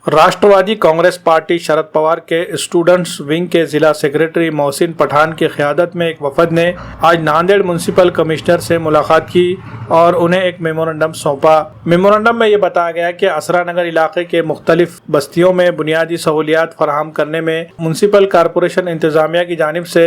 राष्ट्रवादी Congress party Sharad Pawar के students wing के जिला सेक्रेटरी मोहसिन पठान की क़यादत में एक वफद ने आज नांदेड़ म्युनिसिपल कमिश्नर से मुलाकात की और उन्हें एक मेमोरेंडम सौंपा। मेमोरेंडम में ये बताया गया कि असरा नगर इलाके के मुख्तलिफ बस्तियों में बुनियादी सहूलियात फराहम करने में म्युनिसिपल कॉरपोरेशन इंतजामिया की जानिब से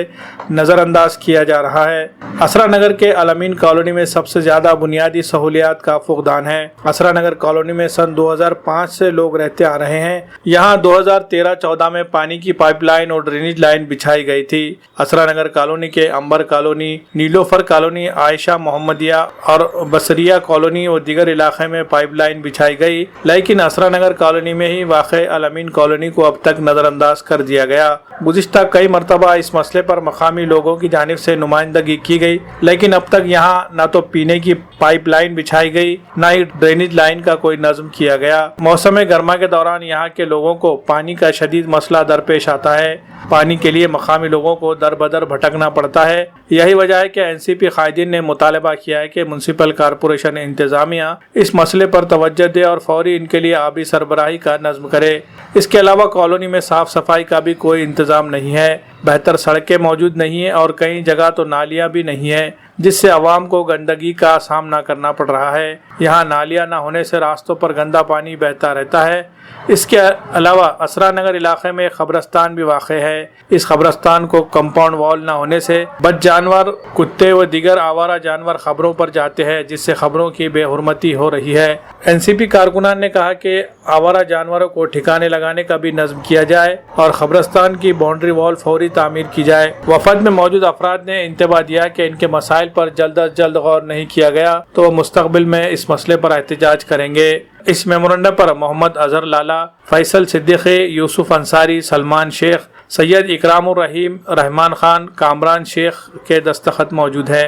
नज़रअंदाज किया जा रहा है। असरा नगर के अलमीन कॉलोनी में सबसे ज़्यादा बुनियादी सहूलियात का फुकदान है। असरा नगर कॉलोनी में सन 2005 से लोग रहते आ रहे हैं। यहाँ 2013-14 में पानी की पाइपलाइन और ड्रेनेज लाइन बिछाई गई थी। असरा नगर कॉलोनी के अंबर कॉलोनी, नीलोफर कॉलोनी, आयशा मोहम्मदिया और बसरिया कॉलोनी और दीगर इलाके में पाइपलाइन बिछाई गई, लेकिन असरा नगर कॉलोनी में ही वाक़े अलमीन कॉलोनी को अब तक नज़रअंदाज कर दिया गया। गुज़िश्ता कई मरतबा इस मसले पर मकामी लोगों की जानिब से नुमाइंदगी की गई, लेकिन अब तक यहाँ न तो पीने की पाइपलाइन बिछाई गई, न ही ड्रेनेज लाइन का कोई नज़्म किया गया। मौसम गर्मा के दौरान यहाँ के लोगों को पानी का शदीद मसला दरपेश आता है। पानी के लिए मकामी लोगों को दर बदर भटकना पड़ता है। यही वजह है कि एनसीपी कायदीन ने मुतालबा किया है कि म्युनिसिपल कॉरपोरेशन इंतजामिया इस मसले पर तवज्जो दे और फौरी इनके लिए आबी सरबराही का नज़्म करे। इसके अलावा कॉलोनी में साफ सफाई का भी कोई इंतजाम नहीं है, बेहतर सड़कें मौजूद नहीं है और कई जगह तो नालियाँ भी नहीं है, जिससे आवाम को गंदगी का सामना करना पड़ रहा है। यहाँ नालियाँ न होने से रास्तों पर गंदा पानी बहता रहता है। इसके अलावा असरा नगर इलाके में कब्रस्तान भी वाक़ है। इस कब्रस्तान को कंपाउंड वॉल न होने से बद जानवर, कुत्ते व दीगर आवारा जानवर खबरों पर जाते हैं, जिससे खबरों की बेहुरमती हो रही है। एनसीपी कारकुनान ने कहा कि आवारा जानवरों को ठिकाने लगाने का भी नज़्म किया जाए और कब्रस्तान की बाउंड्री वॉल फौरी तामीर की जाए। वफद में मौजूद अफराद ने इंतबाह दिया कि इनके मसाइल पर जल्द अज जल्द गौर नहीं किया गया तो मुस्तकबिल में इस मसले पर एहतजाज करेंगे। इस मेमोरेंडम पर मोहम्मद अजहर लाला, फैसल सिद्दीकी, यूसुफ अंसारी, सलमान शेख, सैयद इकरामुर रहीम, रहमान खान, कामरान शेख के दस्तखत मौजूद है।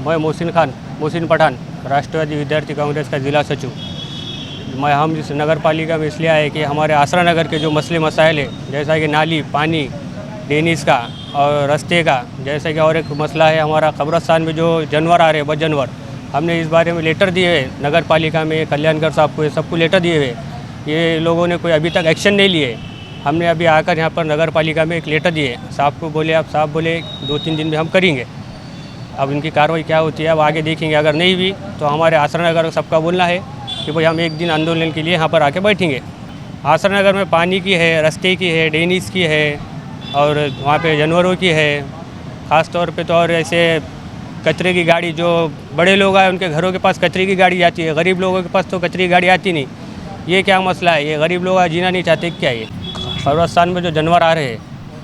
मैं मोहसिन पठान, राष्ट्रवादी विद्यार्थी कांग्रेस का जिला सचिव। हम इस नगर पालिका में इसलिए आए कि हमारे आसरा नगर के जो मसले मसाइल है, जैसा कि नाली, पानी, ड्रेनेज का और रास्ते का, जैसा कि और एक मसला है हमारा कब्रस्तान में जो जानवर आ रहे हैं, बद जानवर, हमने इस बारे में लेटर दिए हैं नगर पालिका में, कल्याणकर साहब को, सबको लेटर दिए हुए। ये लोगों ने कोई अभी तक एक्शन नहीं लिए। हमने अभी आकर यहाँ पर नगर पालिका में एक लेटर दिए साहब को, बोले आप साहब बोले 2-3 दिन में हम करेंगे। अब इनकी कार्रवाई क्या होती है अब आगे देखेंगे। अगर नहीं हुई तो हमारे आसरा नगर सबका बोलना है कि भाई हम एक दिन आंदोलन के लिए यहाँ पर आके बैठेंगे। आसरा नगर में पानी की है, रास्ते की है, ड्रेनेज की है और वहाँ पे जानवरों की है। ख़ास तौर पे तो और ऐसे कचरे की गाड़ी, जो बड़े लोग आए उनके घरों के पास कचरे की गाड़ी आती है, गरीब लोगों के पास तो कचरे की गाड़ी आती नहीं। ये क्या मसला है? ये गरीब लोग जीना नहीं चाहते क्या? ये कब्रस्तान में जो जानवर आ रहे हैं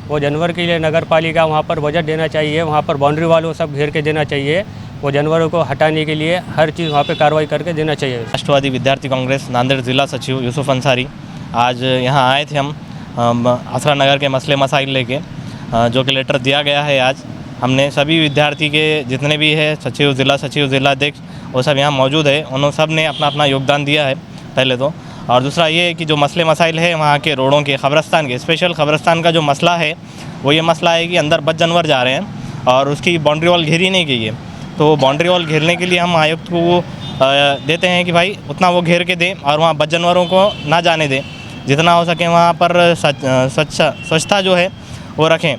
वो जानवर के लिए नगर पालिका वहाँ पर बजट देना चाहिए, वहाँ पर बाउंड्री वालों सब घेर के देना चाहिए। वो जानवरों को हटाने के लिए हर चीज़ वहाँ पे कार्रवाई करके देना चाहिए। राष्ट्रवादी विद्यार्थी कांग्रेस नांदेड़ जिला सचिव यूसुफ अंसारी, आज यहाँ आए थे हम असरा नगर के मसले मसाइल लेके, जो कि लेटर दिया गया है। आज हमने सभी विद्यार्थी के जितने भी है सचिव, जिला अध्यक्ष, वो सब यहाँ मौजूद है। उन्होंने सब ने अपना अपना योगदान दिया है पहले तो। और दूसरा ये है कि जो मसले मसाइल है वहाँ के रोडों के, कब्रस्तान के, स्पेशल कब्रस्तान का जो मसला है वो ये मसला है कि अंदर बद जानवर जा रहे हैं और उसकी बाउंड्री वॉल घेरी नहीं गई है। तो बाउंड्री वॉल घेरने के लिए हम आयुक्त को देते हैं कि भाई उतना वो घेर के दें और वहाँ बद जानवरों को ना जाने दें। जितना हो सके वहाँ पर स्वच्छता जो है वो रखें।